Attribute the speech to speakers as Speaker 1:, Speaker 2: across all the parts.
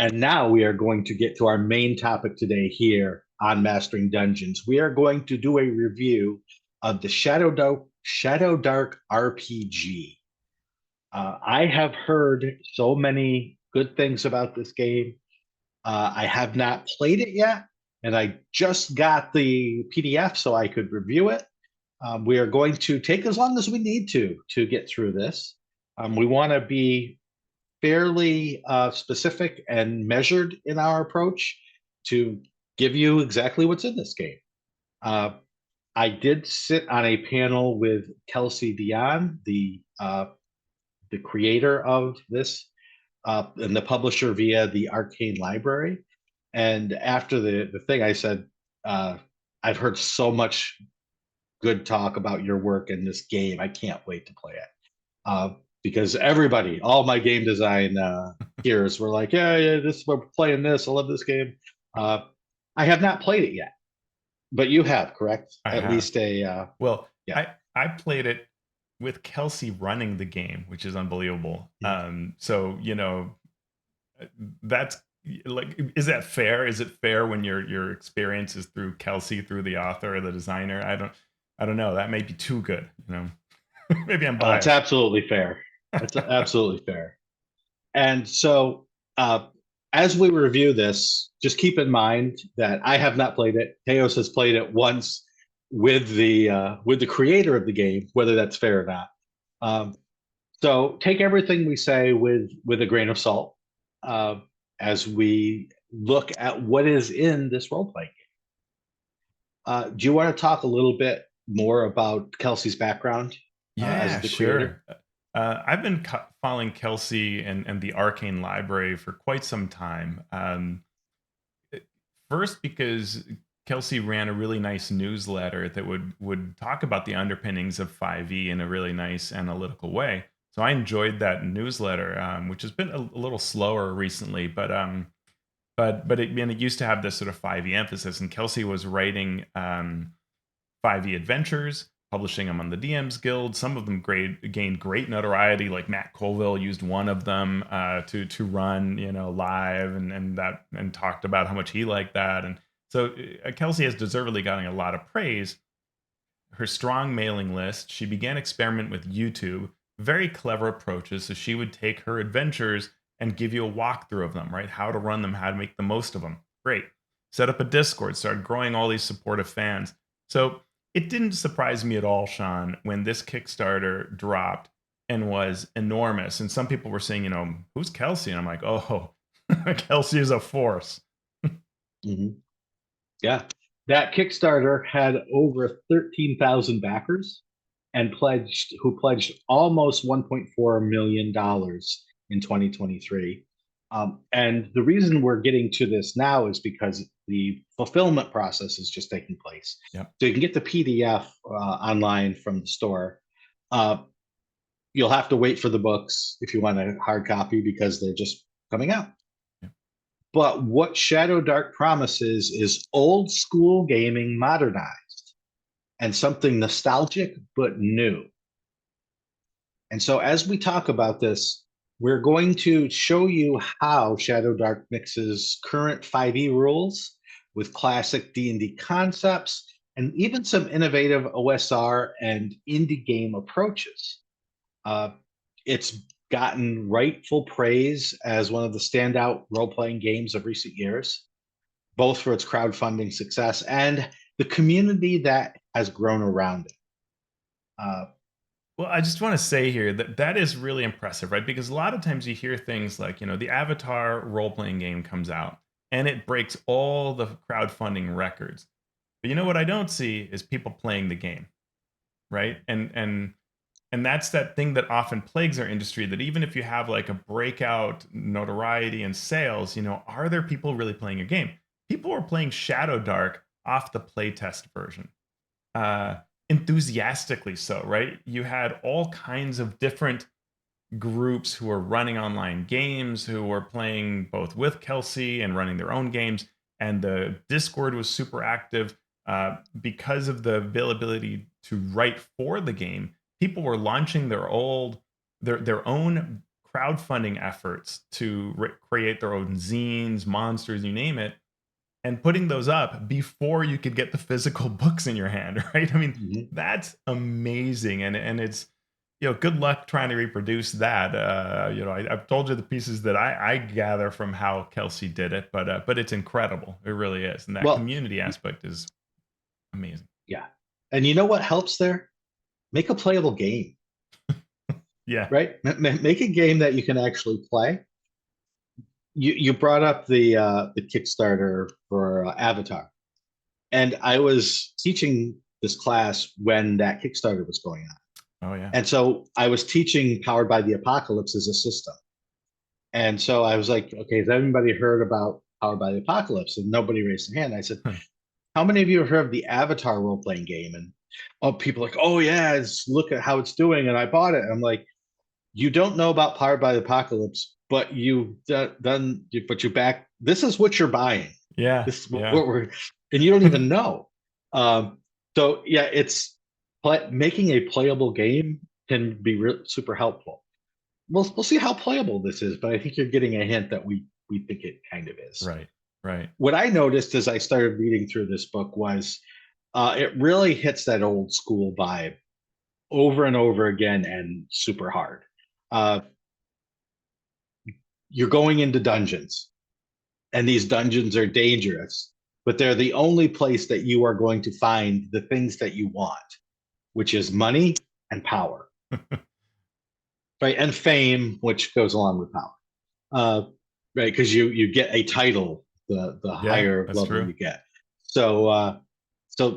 Speaker 1: And now we are going to get to our main topic today here on Mastering Dungeons. We are going to do a review of the Shadow Dark RPG. I have heard so many good things about this game. I have not played it yet, and I just got the PDF so I could review it. We are going to take as long as we need to get through this. We want to be fairly specific and measured in our approach to give you exactly what's in this game. Uh, I did sit on a panel with Kelsey Dion, the creator of this and the publisher via the Arcane Library. And after the thing, I said, uh, I've heard so much good talk about your work in this game. I can't wait to play it. Because everybody, all my game design peers were like, yeah, this we're playing this. I love this game. Uh, I have not played it yet, but you have, correct?
Speaker 2: I
Speaker 1: At
Speaker 2: have.
Speaker 1: least a
Speaker 2: Well,
Speaker 1: yeah.
Speaker 2: I played it with Kelsey running the game, which is unbelievable.
Speaker 1: Mhm.
Speaker 2: So that's like, is that fair? Is it fair when your experience is through Kelsey, through the author or the designer? I don't know. That may be too good. Maybe I'm
Speaker 1: Oh, it's
Speaker 2: biased.
Speaker 1: absolutely fair. It's absolutely fair. And so, as we review this, just keep in mind that I have not played it. Teos has played it once with the creator of the game, whether that's fair or not. Um, so take everything we say with a grain of salt as we look at what is in this role playing game. Do you want to talk a little bit more about Kelsey's background as
Speaker 2: Yeah,
Speaker 1: the creator?
Speaker 2: sure. I've been following Kelsey and the Arcane Library for quite some time. First, because Kelsey ran a really nice newsletter that would talk about the underpinnings of 5e in a really nice analytical way. So I enjoyed that newsletter, which has been a little slower recently, but it used to have this sort of 5e emphasis. And Kelsey was writing 5e adventures, publishing them on the DMs Guild. Some of them gained great notoriety, like Matt Colville used one of them to run, live and talked about how much he liked that. And so Kelsey has deservedly gotten a lot of praise. Her strong mailing list, she began experiment with YouTube, very clever approaches. So she would take her adventures and give you a walkthrough of them, right? How to run them, how to make the most of them. Great. Set up a Discord, started growing all these supportive fans. So it didn't surprise me at all, Sean, when this Kickstarter dropped and was enormous. And some people were saying, who's Kelsey? And I'm like, oh, Kelsey is a force.
Speaker 1: Mhm. Yeah. That Kickstarter had over 13,000 backers and pledged almost $1.4 million in 2023. And the reason we're getting to this now is because the fulfillment process is just taking place.
Speaker 2: Yep.
Speaker 1: So you can get the PDF online from the store. Uh, you'll have to wait for the books if you want a hard copy because they're just coming out.
Speaker 2: Yep.
Speaker 1: But what Shadowdark promises is old school gaming modernized and something nostalgic but new. And so as we talk about this, we're going to show you how Shadowdark mixes current 5e rules with classic D&D concepts and even some innovative OSR and indie game approaches. Uh, it's gotten rightful praise as one of the standout role-playing games of recent years, both for its crowdfunding success and the community that has grown around it. Uh,
Speaker 2: Well, I just want to say here that that is really impressive, right? Because a lot of times you hear things like, the Avatar role playing game comes out and it breaks all the crowdfunding records. But you know what I don't see is people playing the game, right? And that's that thing that often plagues our industry, that even if you have like a breakout notoriety and sales, are there people really playing your game? People were playing Shadow Dark off the playtest version, uh, enthusiastically so, right? You had all kinds of different groups who were running online games, who were playing both with Kelsey and running their own games. And the Discord was super active because of the availability to write for the game. People were launching their own crowdfunding efforts to create their own zines, monsters, you name it, and putting those up before you could get the physical books in your hand, right? I mean,
Speaker 1: Mhm.
Speaker 2: that's amazing, and it's, good luck trying to reproduce that. I've told you the pieces that I gather from how Kelsey did it, but it's incredible. It really is, and that
Speaker 1: Well,
Speaker 2: community aspect is amazing.
Speaker 1: yeah. And you know what helps there? Make a playable game,
Speaker 2: Yeah.
Speaker 1: right? Make a game that you can actually play. You brought up the Kickstarter for Avatar, and I was teaching this class when that Kickstarter was going on,
Speaker 2: Oh yeah.
Speaker 1: and so I was teaching Powered by the Apocalypse as a system, and so I was like, okay, has anybody heard about Powered by the Apocalypse? And nobody raised their hand. I said, how many of you have heard of the Avatar role playing game? And people are like, oh yeah, look at how it's doing, and I bought it. And I'm like, you don't know about Powered by the Apocalypse, but but you back. This is what you're buying.
Speaker 2: Yeah.
Speaker 1: This is what
Speaker 2: Yeah.
Speaker 1: we're, and you don't even know. Um, so yeah, making a playable game can be super helpful. We'll see how playable this is, but I think you're getting a hint that we think it kind of is.
Speaker 2: Right. Right.
Speaker 1: What I noticed as I started reading through this book was it really hits that old school vibe over and over again and super hard. Uh, you're going into dungeons, and these dungeons are dangerous, but they're the only place that you are going to find the things that you want, which is money and power, right? And fame, which goes along with power, uh, right? Because you get a title the
Speaker 2: Yeah,
Speaker 1: higher
Speaker 2: that's
Speaker 1: level
Speaker 2: true.
Speaker 1: you get. So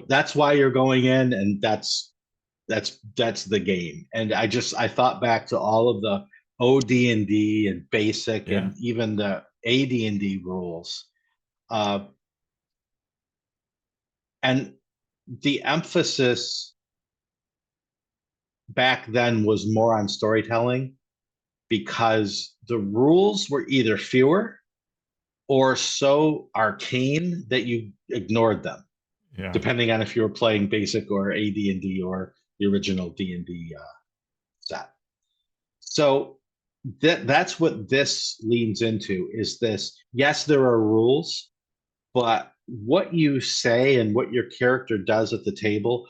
Speaker 1: that's why you're going in, and that's the game. And I thought back to all of the OD&D and basic
Speaker 2: Yeah.
Speaker 1: and even the AD&D rules. Uh, and the emphasis back then was more on storytelling because the rules were either fewer or so arcane that you ignored them,
Speaker 2: Yeah.
Speaker 1: depending on if you were playing basic or AD&D or the original D&D set. So that's what this leans into is this. Yes, there are rules, but what you say and what your character does at the table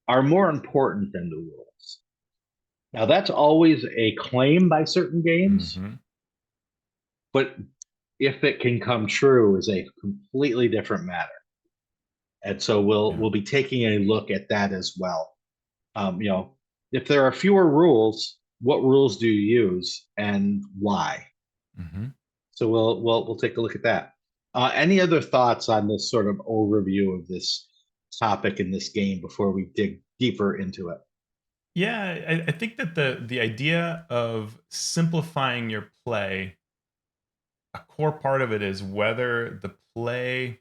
Speaker 1: are more important than the rules. Now, that's always a claim by certain games,
Speaker 2: Hmm.
Speaker 1: but if it can come true is a completely different matter. And so
Speaker 2: Yeah.
Speaker 1: we'll be taking a look at that as well. You know, if there are fewer rules, what rules do you use and why?
Speaker 2: Hmm.
Speaker 1: So we'll take a look at that. Any other thoughts on this sort of overview of this topic in this game before we dig deeper into it?
Speaker 2: Yeah, I think that the idea of simplifying your play, a core part of it is whether the play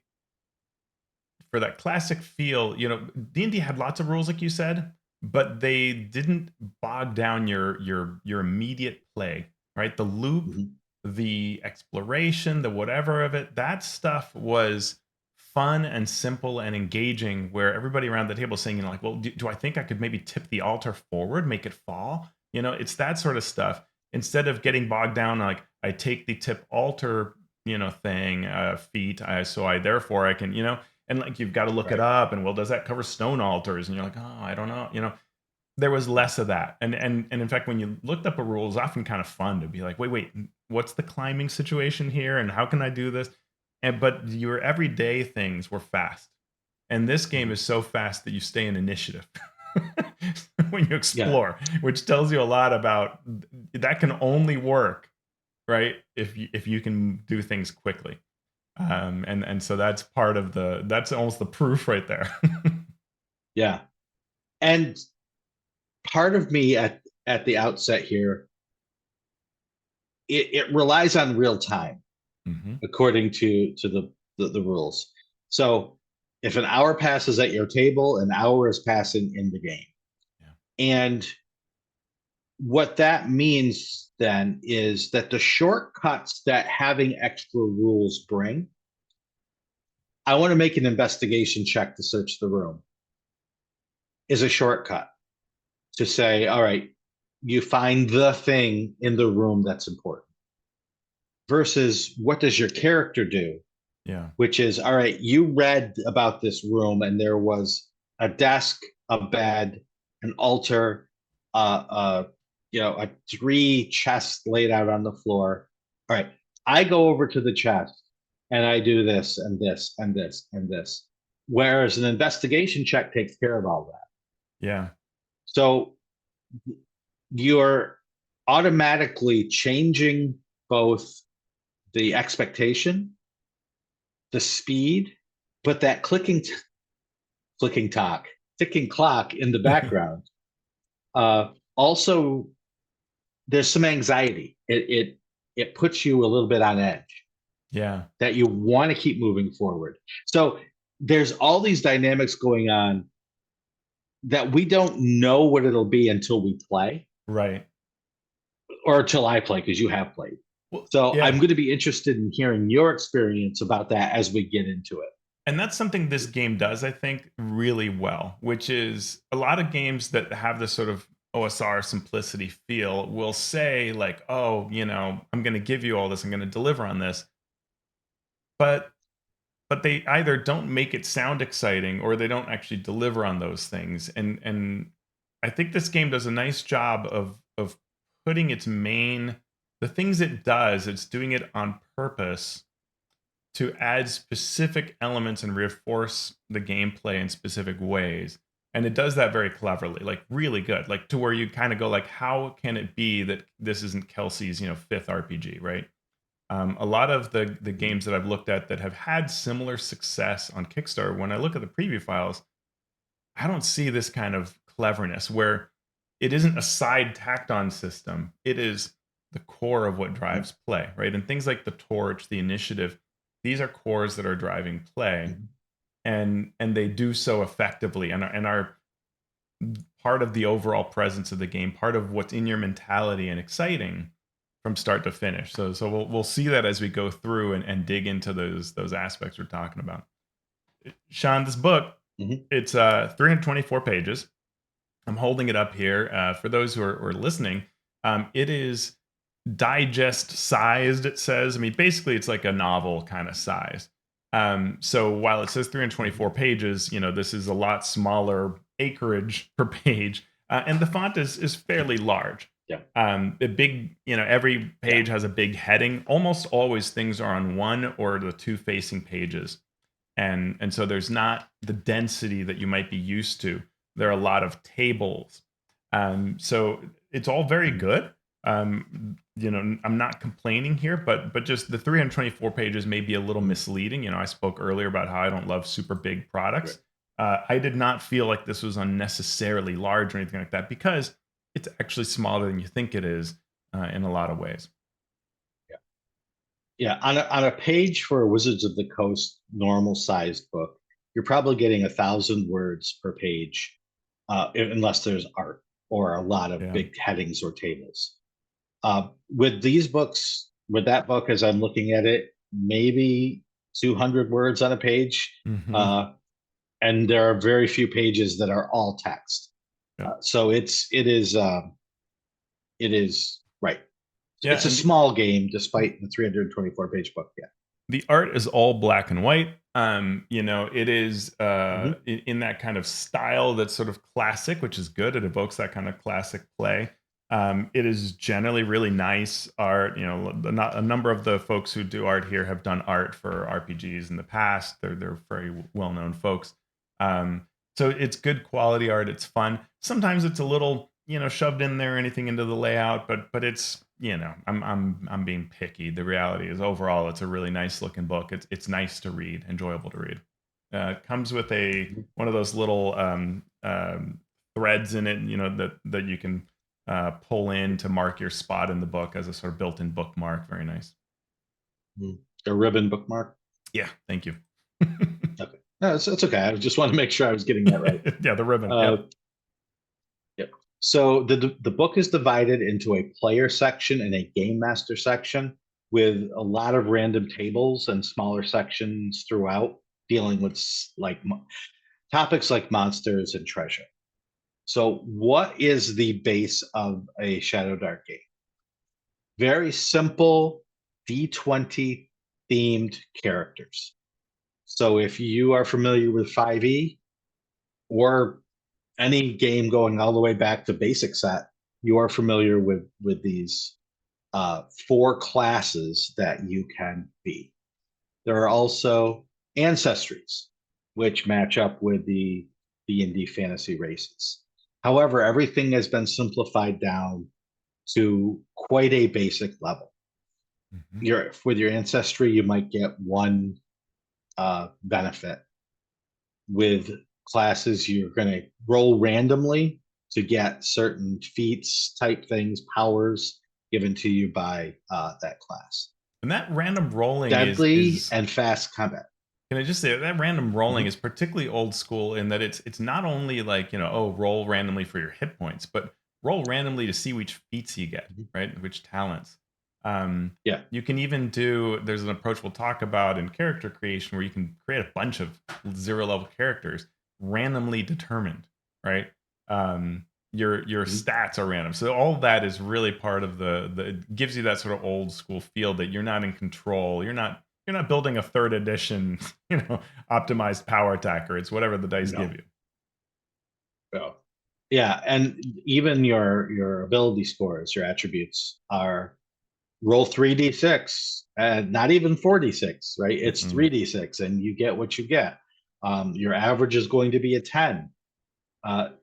Speaker 2: for that classic feel, D&D had lots of rules like you said, but they didn't bog down your immediate play, right? The loop,
Speaker 1: Mhm.
Speaker 2: the exploration, the whatever of it, that stuff was fun and simple and engaging where everybody around the table saying, like, well, do I think I could maybe tip the altar forward, make it fall? It's that sort of stuff. Instead of getting bogged down, like I take the tip altar, thing, feat, so I therefore I can, and like you've got to look it
Speaker 1: Right.
Speaker 2: up, and well, does that cover stone altars? And you're like, oh, I don't know. There was less of that, and in fact, when you looked up a rule, it's often kind of fun to be like, wait, what's the climbing situation here, and how can I do this? And but your everyday things were fast, and this game
Speaker 1: Mhm.
Speaker 2: is so fast that you stay in initiative when you
Speaker 1: Yeah.
Speaker 2: explore, which tells you a lot about that can only work right if you can do things quickly. And so that's part of that's almost the proof right there.
Speaker 1: Yeah. And part of me at the outset here, it relies on real time
Speaker 2: Hmm.
Speaker 1: according to the rules. So if an hour passes at your table, an hour is passing in the game.
Speaker 2: Yeah.
Speaker 1: And what that means then is that the shortcuts that having extra rules bring, I want to make an investigation check to search the room, is a shortcut to say, all right, you find the thing in the room that's important versus what does your character do,
Speaker 2: Yeah.
Speaker 1: which is, all right, you read about this room and there was a desk, a bed, an altar, a three chests laid out on the floor. All right, I go over to the chest and I do this and this and this and this. Whereas an investigation check takes care of all that.
Speaker 2: Yeah.
Speaker 1: So you're automatically changing both the expectation, the speed, but that clicking talk, ticking clock in the background. Also, there's some anxiety. It puts you a little bit on edge
Speaker 2: Yeah.
Speaker 1: that you want to keep moving forward. So there's all these dynamics going on that we don't know what it'll be until we play
Speaker 2: Right.
Speaker 1: or until I play because you have played.
Speaker 2: Well,
Speaker 1: So I'm
Speaker 2: yeah.
Speaker 1: going to be interested in hearing your experience about that as we get into it.
Speaker 2: And that's something this game does, I think, really well, which is a lot of games that have this sort of OSR simplicity feel will say, like, oh, I'm going to give you all this, I'm going to deliver on this. But they either don't make it sound exciting or they don't actually deliver on those things. And I think this game does a nice job of putting the things it does, it's doing it on purpose to add specific elements and reinforce the gameplay in specific ways. And it does that very cleverly, like really good, like to where you kind of go like, how can it be that this isn't Kelsey's, fifth RPG, right? A lot of the games that I've looked at that have had similar success on Kickstarter, when I look at the preview files, I don't see this kind of cleverness where it isn't a side tacked on system. It is the core of what drives play, right? And things like the torch, the initiative, these are cores that are driving play, and they do so effectively and are part of the overall presence of the game, part of what's in your mentality and exciting from start to finish. So we'll see that as we go through and dig into those aspects we're talking about. Shawn, this book,
Speaker 1: Mhm.
Speaker 2: it's 324 pages. I'm holding it up here. For those who are listening, it is digest sized, it says. I mean, basically, it's like a novel kind of size. So while it says 324 pages, this is a lot smaller acreage per page. And the font is fairly large.
Speaker 1: Yeah,
Speaker 2: The big, every
Speaker 1: yeah.
Speaker 2: page has a big heading. Almost always things are on one or the two facing pages. And so there's not the density that you might be used to. There are a lot of tables. So it's all very good. I'm not complaining here, but just the 324 pages may be a little misleading. I spoke earlier about how I don't love super big
Speaker 1: Right.
Speaker 2: products. I did not feel like this was unnecessarily large or anything like that, because it's actually smaller than you think it is in a lot of ways.
Speaker 1: Yeah. Yeah. On a page for a Wizards of the Coast normal sized book, you're probably getting 1,000 words per page, unless there's art or a lot of
Speaker 2: Yeah.
Speaker 1: big headings or tables. With these books, with that book, as I'm looking at it, maybe 200 words on a page.
Speaker 2: Hmm.
Speaker 1: Uh, and there are very few pages that are all text.
Speaker 2: Yeah.
Speaker 1: So it is right.
Speaker 2: Yeah.
Speaker 1: It's a small game, despite the 324-page book. Yeah.
Speaker 2: The art is all black and white. It is
Speaker 1: Mhm.
Speaker 2: in that kind of style that's sort of classic, which is good. It evokes that kind of classic play. It is generally really nice art. A number of the folks who do art here have done art for RPGs in the past. They're very well known folks. Um, so it's good quality art. It's fun. Sometimes it's a little shoved in there, anything into the layout, but it's I'm being picky. The reality is, overall, it's a really nice looking book. It's nice to read, enjoyable to read. Comes with a
Speaker 1: Mhm.
Speaker 2: one of those little threads in it, that you can pull in to mark your spot in the book as a sort of built-in bookmark. Very nice.
Speaker 1: Mhm. A ribbon bookmark.
Speaker 2: Yeah, thank you.
Speaker 1: Okay. No, it's okay. I just want to make sure I was getting that right.
Speaker 2: Yeah, the ribbon.
Speaker 1: Uh,
Speaker 2: Yep.
Speaker 1: Yep. So the book is divided into a player section and a game master section with a lot of random tables and smaller sections throughout dealing with topics like monsters and treasure. So, what is the base of a Shadow Dark game? Very simple D20 themed characters. So, if you are familiar with 5e or any game going all the way back to basic set, you are familiar with these four classes that you can be. There are also ancestries, which match up with the D&D fantasy races. However, everything has been simplified down to quite a basic level.
Speaker 2: Mhm.
Speaker 1: With your ancestry, you might get one benefit. With classes, you're going to roll randomly to get certain feats, type things, powers given to you by that class.
Speaker 2: And that random rolling
Speaker 1: Deadly
Speaker 2: is
Speaker 1: and fast combat.
Speaker 2: can I just say that random rolling
Speaker 1: Mhm.
Speaker 2: is particularly old school in that it's not only like, oh, roll randomly for your hit points, but roll randomly to see which feats you get,
Speaker 1: Mhm.
Speaker 2: right? Which talents. Um,
Speaker 1: Yeah.
Speaker 2: you can even do there's an approach we'll talk about in character creation where you can create a bunch of zero level characters randomly determined, right? Your
Speaker 1: Mhm.
Speaker 2: stats are random. So all of that is really part of the it gives you that sort of old school feel that you're not in control. You're not building a third edition optimized power attacker. It's whatever the dice give
Speaker 1: No.
Speaker 2: you.
Speaker 1: No. Yeah, and even your ability scores, your attributes are roll 3d6 and not even 4d6, right? It's
Speaker 2: Mm-mm.
Speaker 1: 3d6 and you get what you get. Your average is going to be a 10.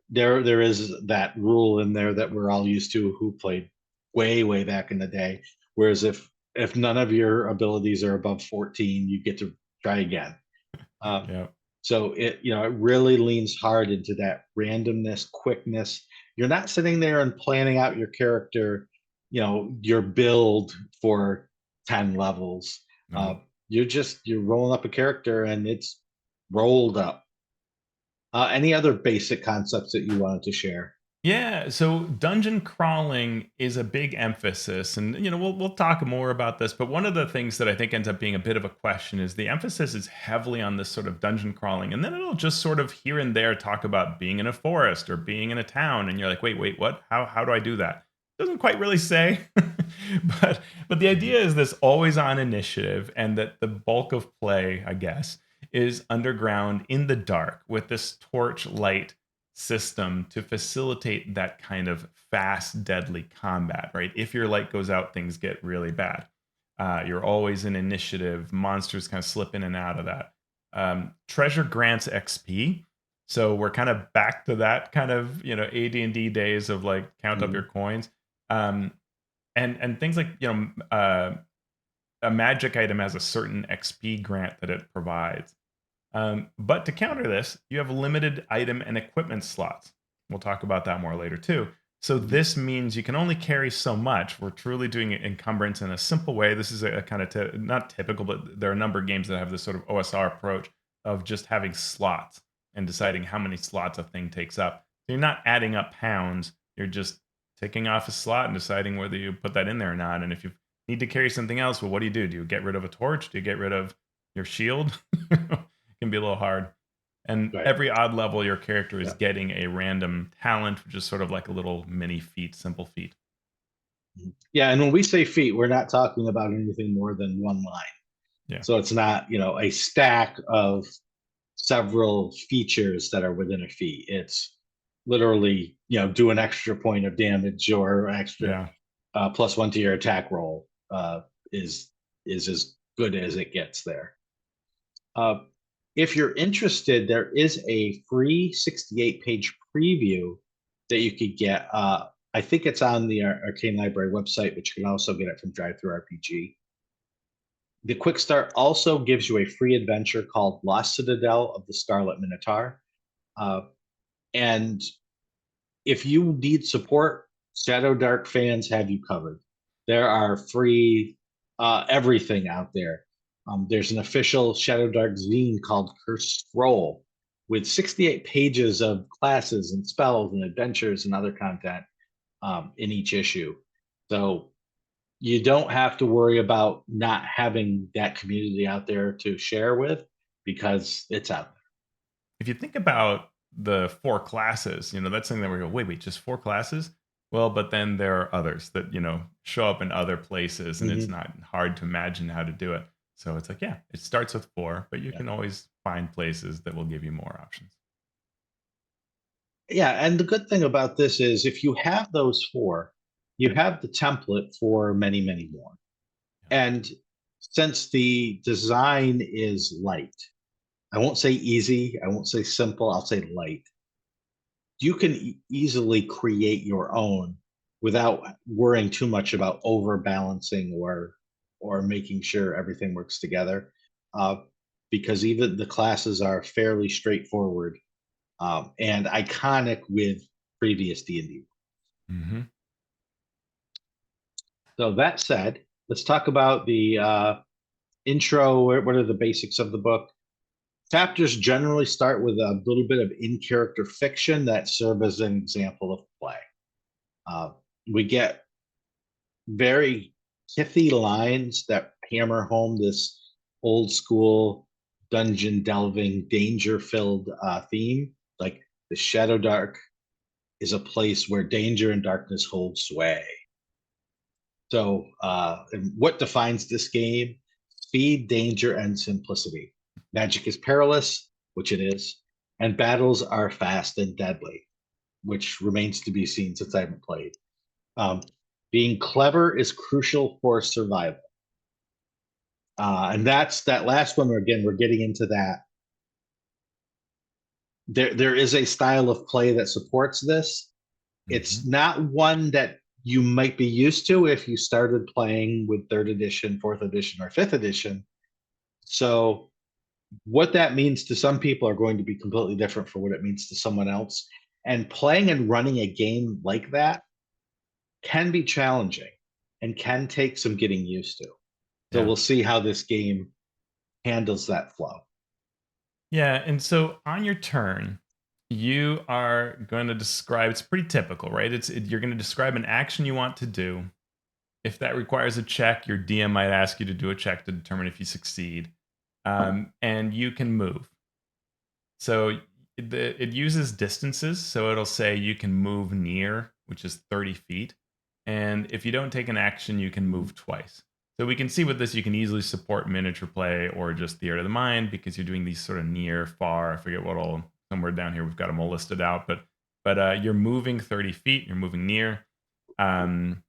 Speaker 1: There is that rule in there that we're all used to who played way back in the day. Whereas if none of your abilities are above 14, you get to try again. Um,
Speaker 2: Yeah.
Speaker 1: so it really leans hard into that randomness, quickness. You're not sitting there and planning out your character, your build for 10 levels. Uh,
Speaker 2: No.
Speaker 1: you're rolling up a character and it's rolled up. Any other basic concepts that you wanted to share?
Speaker 2: Yeah, so dungeon crawling is a big emphasis, and we'll talk more about this. But one of the things that I think ends up being a bit of a question is the emphasis is heavily on this sort of dungeon crawling, and then it'll just sort of here and there talk about being in a forest or being in a town, and you're like, wait, what? How do I do that? Doesn't quite really say, but the
Speaker 1: Mhm.
Speaker 2: idea is this always on initiative, and that the bulk of play, I guess, is underground in the dark with this torchlight system to facilitate that kind of fast, deadly combat, right? If your light goes out, things get really bad. You're always in initiative. Monsters kind of slip in and out of that. Treasure grants XP. So we're kind of back to that kind of AD&D days of like count up your
Speaker 1: Mhm.
Speaker 2: coins, um, and things like a magic item has a certain XP grant that it provides. But to counter this, you have limited item and equipment slots. We'll talk about that more later too. So
Speaker 1: Mhm.
Speaker 2: this means you can only carry so much. We're truly doing encumbrance in a simple way. This is a kind of not typical, but there are a number of games that have this sort of OSR approach of just having slots and
Speaker 1: Yep.
Speaker 2: deciding how many slots a thing takes up. So you're not adding up pounds. You're just ticking off a slot and deciding whether you put that in there or not. And if you need to carry something else, well, what do? Do you get rid of a torch? Do you get rid of your shield? Can be a little hard. And
Speaker 1: Right.
Speaker 2: every odd level, your character is
Speaker 1: Yeah.
Speaker 2: getting a random talent, which is sort of like a little mini feat, simple feat.
Speaker 1: Mhm. Yeah, and when we say feat, we're not talking about anything more than one line.
Speaker 2: Yeah.
Speaker 1: So it's not, a stack of several features that are within a feat. It's literally, do an extra point of damage or extra
Speaker 2: Yeah.
Speaker 1: +1 to your attack roll is is as good as it gets there. Uh, if you're interested, there is a free 68-page preview that you could get. I think it's on the Arcane Library website, but you can also get it from Drive Through RPG. The Quick Start also gives you a free adventure called Lost Citadel of the Scarlet Minotaur. Uh, and if you need support, Shadow Dark fans have you covered. There are free everything out there. There's an official Shadow Dark zine called Cursed Scroll with 68 pages of classes and spells and adventures and other content in each issue. So you don't have to worry about not having that community out there to share with because it's out
Speaker 2: If you think about the four classes, that's something that we go, wait, just four classes? Well, but then there are others that, show up in other places, and it's
Speaker 1: Mhm.
Speaker 2: not hard to imagine how to do it. So it's like, yeah, it starts with four, but you
Speaker 1: Yeah.
Speaker 2: can always find places that will give you more options.
Speaker 1: Yeah, and the good thing about this is if you have those 4, you have the template for many, many more.
Speaker 2: Yeah.
Speaker 1: And since the design is light, I won't say easy, I won't say simple, I'll say light. You can easily create your own without worrying too much about overbalancing or making sure everything works together. Uh, because even the classes are fairly straightforward and iconic with previous D&D.
Speaker 2: Hmm.
Speaker 1: So that said, let's talk about the intro. What are the basics of the book? Chapters generally start with a little bit of in-character fiction that serve as an example of play. Uh, we get very pithy lines that hammer home this old school dungeon delving, danger filled theme. Like the Shadowdark is a place where danger and darkness hold sway. So, and what defines this game? Speed, danger, and simplicity. Magic is perilous, which it is, and battles are fast and deadly, which remains to be seen since I haven't played. Um, Being clever is crucial for survival. And that's that last one. Again, we're getting into that. There is a style of play that supports this. It's
Speaker 2: Hmm.
Speaker 1: not one that you might be used to if you started playing with third edition, fourth edition, or fifth edition. So, what that means to some people are going to be completely different for what it means to someone else. And playing and running a game like that can be challenging and can take some getting used to. So,
Speaker 2: Yeah.
Speaker 1: we'll see how this game handles that flow.
Speaker 2: Yeah, and so on your turn, you are going to describe. It's pretty typical, right? You're going to describe an action you want to do. If that requires a check, your DM might ask you to do a check to determine if you succeed, and you can move. So it uses distances. So it'll say you can move near, which is 30 feet, and if you don't take an action, you can move twice. So we can see with this, you can easily support miniature play or just theater of the mind because you're doing these sort of near, far. I forget what all somewhere down here we've got them all listed out, but you're moving 30 feet. You're moving near, um,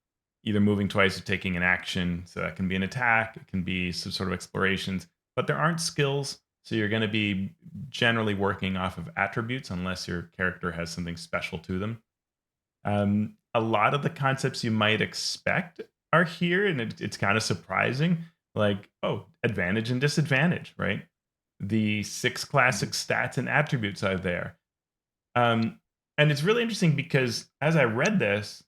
Speaker 2: either moving twice or taking an action. So that can be an attack. It can be some sort of explorations, but there aren't skills. So you're going to be generally working off of attributes unless your character has something special to them. A lot of the concepts you might expect are here, and it's kind of surprising. Like, oh, advantage and disadvantage, right? The six classic stats and attributes are there. Um, and it's really interesting because as I read this,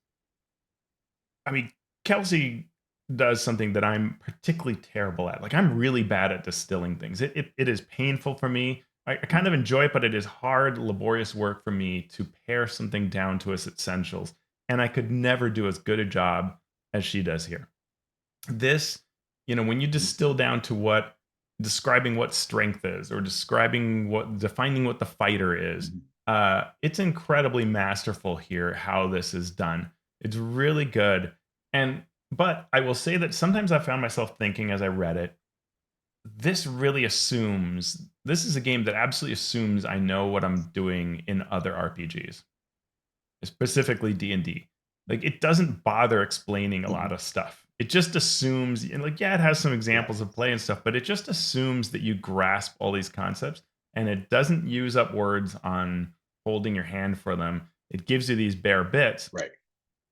Speaker 2: I mean, Kelsey does something that I'm particularly terrible at. Like, I'm really bad at distilling things. It is painful for me. I kind of enjoy it, but it is hard, laborious work for me to pare something down to its essentials. And I could never do as good a job as she does here. This, when you distill down to what describing what strength is or describing what defining what the fighter is, it's incredibly masterful here how this is done. It's really good. And but I will say that sometimes I found myself thinking as I read it, this is a game that absolutely assumes I know what I'm doing in other RPGs, specifically D&D. Like, it doesn't bother explaining a lot
Speaker 1: Mhm.
Speaker 2: of stuff. It just assumes, and like, yeah, it has some
Speaker 1: Yeah,
Speaker 2: examples of play and stuff, but it just assumes that you grasp all these concepts, and it doesn't use up words on holding your hand for them. It gives you these bare bits
Speaker 1: right.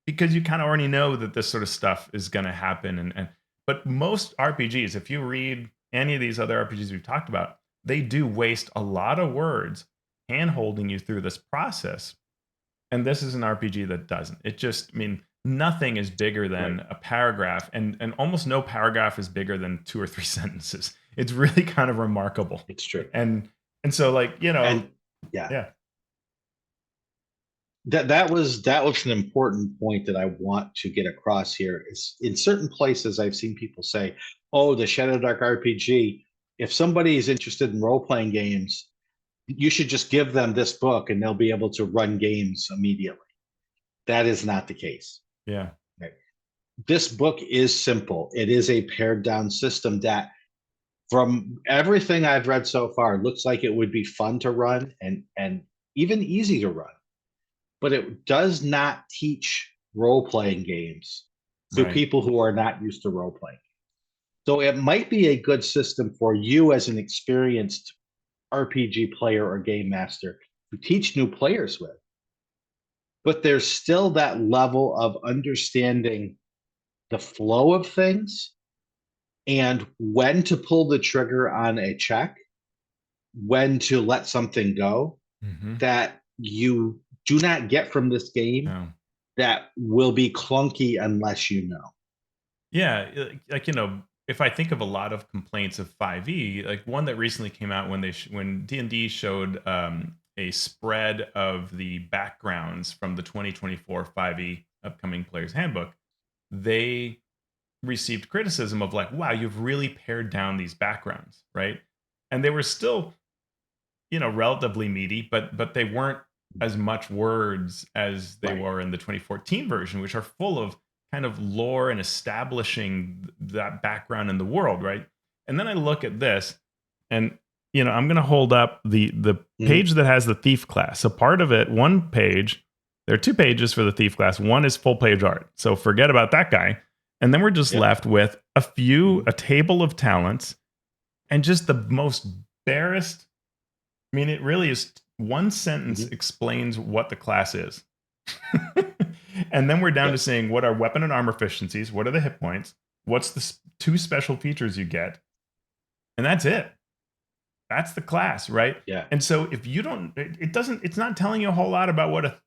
Speaker 2: because you kind of already know that this sort of stuff is going to happen. And but most RPGs, if you read any of these other RPGs we've talked about, they do waste a lot of words hand holding you through this process, and this is an RPG that doesn't. It just, I mean, nothing is bigger
Speaker 1: Right.
Speaker 2: than a paragraph, and almost no paragraph is bigger than two or three sentences. It's really kind of remarkable.
Speaker 1: It's true.
Speaker 2: And so, like,
Speaker 1: And yeah,
Speaker 2: yeah.
Speaker 1: that was an important point that I want to get across here. Is in certain places I've seen people say, "Oh, the Shadowdark RPG." If somebody is interested in role playing games, you should just give them this book and they'll be able to run games immediately. That is not the case.
Speaker 2: Yeah.
Speaker 1: Right? This book is simple. It is a pared down system that, from everything I've read so far, looks like it would be fun to run and even easy to run. But it does not teach role playing games to
Speaker 2: Right.
Speaker 1: people who are not used to role playing. So it might be a good system for you as an experienced RPG player or game master to teach new players with. But there's still that level of understanding the flow of things and when to pull the trigger on a check, when to let something go,
Speaker 2: Mm-hmm.
Speaker 1: that you do not get from this game,
Speaker 2: No.
Speaker 1: that will be clunky unless you know.
Speaker 2: Yeah, like, if I think of a lot of complaints of 5e, like one that recently came out when when D&D showed a spread of the backgrounds from the 2024 5e upcoming players handbook, they received criticism of like, wow, you've really pared down these backgrounds, right? And they were still, relatively meaty, but they weren't as much words as they
Speaker 1: Right.
Speaker 2: were in the 2014 version, which are full of kind of lore and establishing that background in the world, right? And then I look at this, and I'm going to hold up the
Speaker 1: Mhm.
Speaker 2: page that has the thief class. So part of it, one page, there are two pages for the thief class. One is full page art, so forget about that guy. And then we're just
Speaker 1: Yep.
Speaker 2: left with
Speaker 1: Mhm.
Speaker 2: a table of talents, and just the most barest. I mean, it really is one sentence
Speaker 1: Mhm.
Speaker 2: explains what the class is. And then we're down to
Speaker 1: Yep.
Speaker 2: saying what are weapon and armor efficiencies, what are the hit points, what's the two special features you get, and that's it. That's the class, right?
Speaker 1: Yeah.
Speaker 2: And so if you don't, it doesn't, it's not telling you a whole lot about what a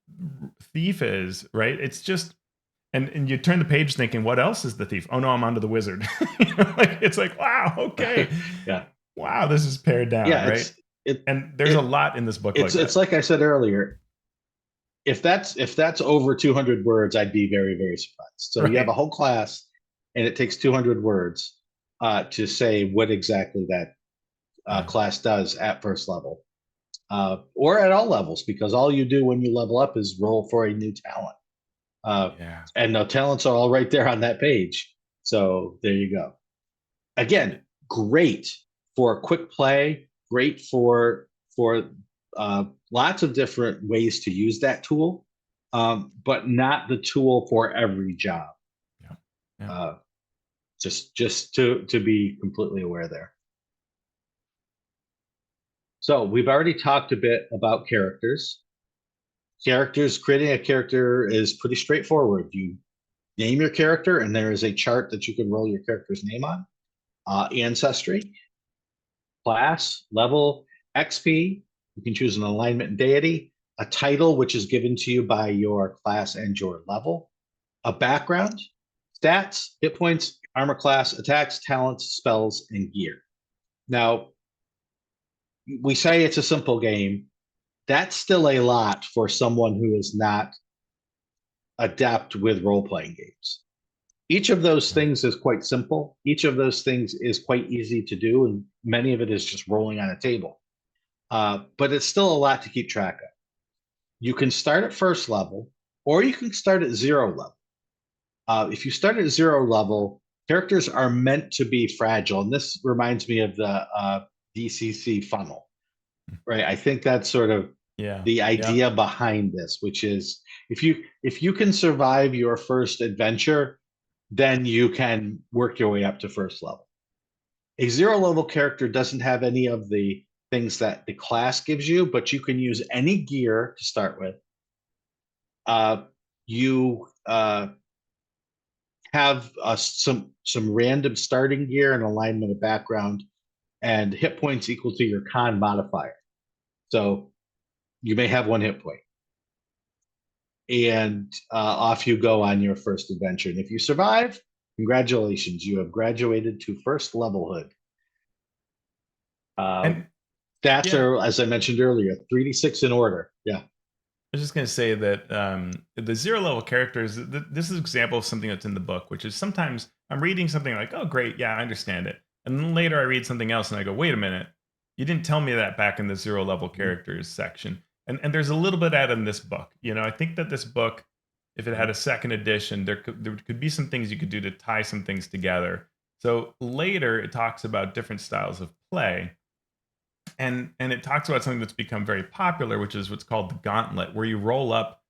Speaker 2: thief is, right? It's just, and you turn the page thinking, what else is the thief? Oh no, I'm onto the wizard. Like it's like, wow, okay,
Speaker 1: Yeah.
Speaker 2: wow, this is pared down,
Speaker 1: Yeah.
Speaker 2: right?
Speaker 1: It
Speaker 2: And there's a
Speaker 1: it
Speaker 2: lot in this book like
Speaker 1: it's
Speaker 2: that.
Speaker 1: like I said earlier. If that's over 200 words, I'd be very, very surprised. So you have
Speaker 2: Right.
Speaker 1: a whole class, and it takes 200 words to say what exactly that
Speaker 2: Yeah.
Speaker 1: class does at first level, or at all levels, because all you do when you level up is roll for a new talent, uh,
Speaker 2: Yeah.
Speaker 1: and the talents are all right there on that page. So there you go. Again,
Speaker 2: And
Speaker 1: great for quick play, great for lots of different ways to use that tool, but not the tool for every job.
Speaker 2: yeah. Yeah.
Speaker 1: Uh, just to be completely aware there. So we've already talked a bit about characters. Characters, creating a character is pretty straightforward. You name your character, and there is a chart that you can roll your character's name on. Ancestry, class, level, XP. You can choose an alignment and deity, a title, which is given to you by your class and your level, a background, stats, hit points, armor class, attacks, talents, spells, and gear. Now, we say it's a simple game. That's still a lot for someone who is not adept with role playing games. Each of those
Speaker 2: Yeah.
Speaker 1: things is quite simple. Each of those things is quite easy to do, and many of it is just rolling on a table. But it's still a lot to keep track of. You can start at first level, or you can start at zero level. If you start at zero level, characters are meant to be fragile, and this reminds me of the DCC funnel, right? I think that's sort of
Speaker 2: Yeah.
Speaker 1: the
Speaker 2: Yeah.
Speaker 1: idea behind this, which is if you can survive your first adventure, then you can work your way up to first level. A zero level character doesn't have any of the things that the class gives you, but you can use any gear to start with. You have some random starting gear and alignment of background, and hit points equal to your con modifier. So you may have one hit point, and off you go on your first adventure. And if you survive, congratulations, you have graduated to first levelhood. Uh,
Speaker 2: And
Speaker 1: Stats
Speaker 2: yeah,
Speaker 1: are, as I mentioned earlier, 3d6 in order. Yeah.
Speaker 2: I was just going to say that the zero level characters, this is an example of something that's in the book, which is sometimes I'm reading something like, oh, great. Yeah, I understand it. And then later I read something else and I go, wait a minute. You didn't tell me that back in the 0 level characters section. And there's a little bit out in this book. You know, I think that this book, if it had a second edition, there could be some things you could do to tie some things together. So later it talks about different styles of play. And it talks about something that's become very popular, which is what's called the gauntlet, where you roll up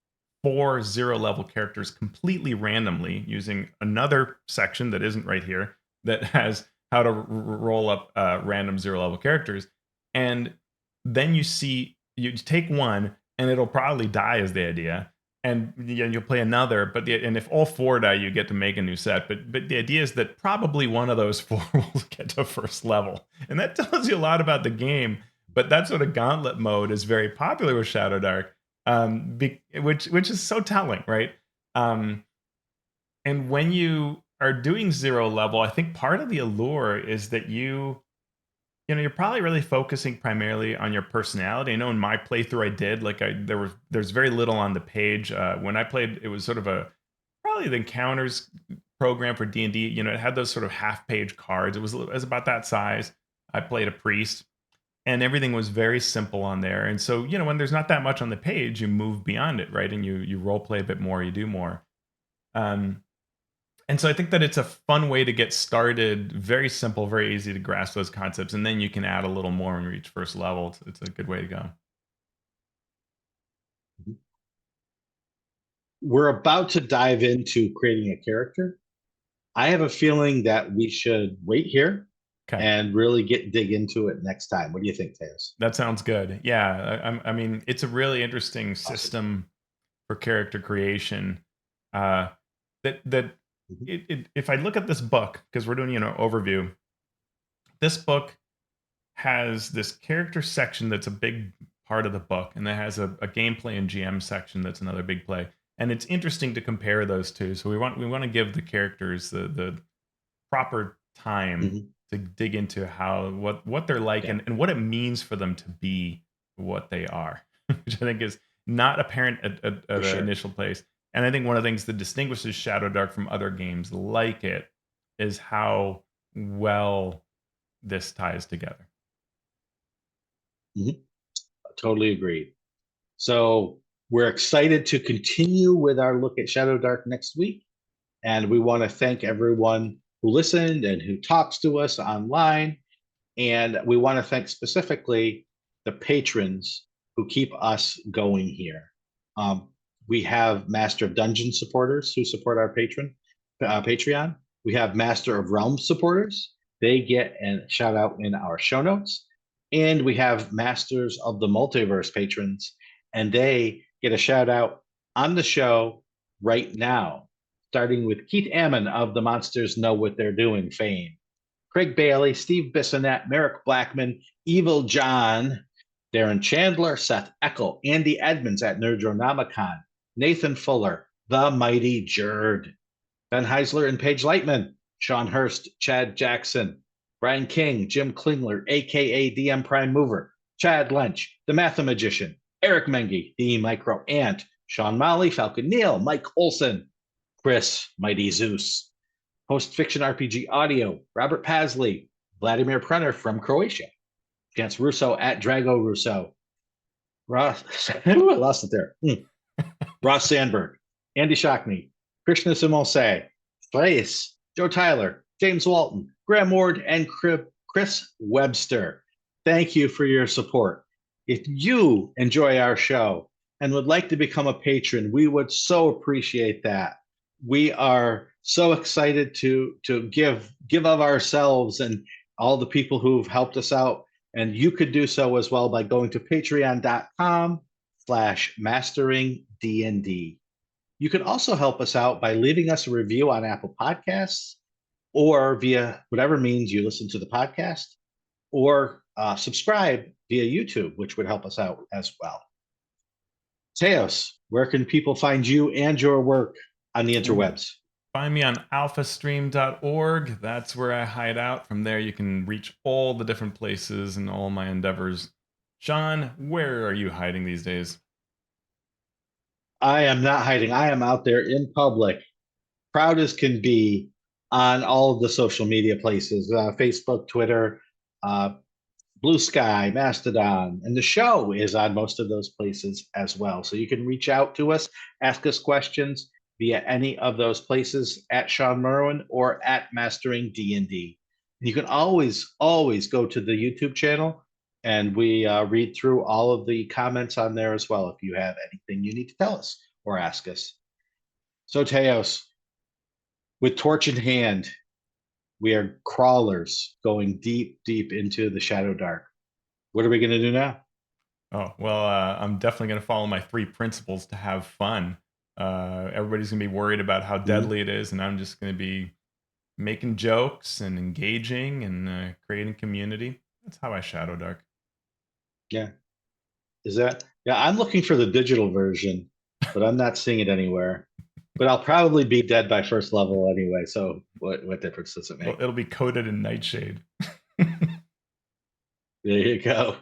Speaker 2: 4 0 level characters completely randomly using another section that isn't right here that has how to roll up random 0 level characters. And then you take one and it'll probably die is the idea. And you'll play another, and if all 4 die, you get to make a new set. But the idea is that probably one of those 4 will get to first level, and that tells you a lot about the game. But that sort of gauntlet mode is very popular with Shadowdark, which is so telling, right? And when you are doing 0 level, I think part of the allure is that you're probably really focusing primarily on your personality. I know in my playthrough I did there's very little on the page. When I played, it was sort of probably the encounters program for D&D. You know, it had those sort of half-page cards. It was about that size. I played a priest, and everything was very simple on there. And so, when there's not that much on the page, you move beyond it, right? And you role play a bit more, you do more. And so I think that it's a fun way to get started. Very simple, very easy to grasp those concepts, and then you can add a little more when you reach first level. It's a good way to go.
Speaker 1: We're about to dive into creating a character. I have a feeling that we should wait here
Speaker 2: Okay,
Speaker 1: and really dig into it next time. What do you think, Teos?
Speaker 2: that sounds good. Yeah, I mean, it's a really interesting system for character creation. That
Speaker 1: Mhm.
Speaker 2: if I look at this book, because we're doing overview, this book has this character section that's a big part of the book, and that has a gameplay and GM section that's another big play. And it's interesting to compare those two. So we want to give the characters the proper time
Speaker 1: Mhm.
Speaker 2: to dig into what they're like,
Speaker 1: Yeah,
Speaker 2: and what it means for them to be what they are, which I think is not apparent at
Speaker 1: for
Speaker 2: the
Speaker 1: sure.
Speaker 2: initial place. And I think one of the things that distinguishes Shadowdark from other games like it is how well this ties together.
Speaker 1: Mhm. Totally agree. So we're excited to continue with our look at Shadow Dark next week. And we want to thank everyone who listened and who talks to us online. And we want to thank specifically the patrons who keep us going here. Um, we have Master of Dungeon supporters who support our Patreon. We have Master of Realm supporters. They get a shout out in our show notes. And we have Masters of the Multiverse patrons, and they get a shout out on the show right now, starting with Keith Ammon of the Monsters Know What They're Doing fame. Craig Bailey, Steve Bissonette, Merrick Blackman, Evil John, Darren Chandler, Seth Eckel, Andy Edmonds at Nerdronomicon, Nathan Fuller, The Mighty Jerd, Ben Heisler and Paige Lightman, Sean Hurst, Chad Jackson, Brian King, Jim Klingler, aka DM Prime Mover, Chad Lynch, The Mathemagician, Eric Mengi, The Micro Ant, Sean Molly, Falcon Neal, Mike Olson, Chris, Mighty Zeus, Post Fiction RPG Audio, Robert Pasley, Vladimir Prenner from Croatia, Chance Russo at Drago Russo, Ross, I lost it there. Ross Sandberg, Andy Shockney, Krishna Simose, Thrace, Joe Tyler, James Walton, Graham Ward, and Chris Webster. Thank you for your support. If you enjoy our show and would like to become a patron, we would so appreciate that. We are so excited to give of ourselves and all the people who've helped us out. And you could do so as well by going to patreon.com/mastering D&D. You can also help us out by leaving us a review on Apple Podcasts or via whatever means you listen to the podcast, or subscribe via YouTube, which would help us out as well. Teos, where can people find you and your work on the interwebs?
Speaker 2: Find me on alphastream.org. That's where I hide out. From there, you can reach all the different places and all my endeavors. Shawn, where are you hiding these days?
Speaker 1: I am not hiding. I am out there in public, proud as can be on all of the social media places, Facebook, Twitter, uh, Blue Sky, Mastodon, and the show is on most of those places as well. So you can reach out to us, ask us questions via any of those places at Sean Merwin or at Mastering D&D. You can always go to the YouTube channel, and we read through all of the comments on there as well if you have anything you need to tell us or ask us. So, Teos, with torch in hand, we are crawlers going deep into the Shadowdark. What are we going to do now?
Speaker 2: Oh, well, I'm definitely going to follow my three principles to have fun. Everybody's going to be worried about how
Speaker 1: Mhm.
Speaker 2: deadly it is, and I'm just going to be making jokes and engaging and creating community. That's how I Shadow Dark.
Speaker 1: Yeah. Is that? Yeah, I'm looking for the digital version, but I'm not seeing it anywhere. But I'll probably be dead by first level anyway, so what difference does it make?
Speaker 2: It'll be coated in nightshade.
Speaker 1: There you go.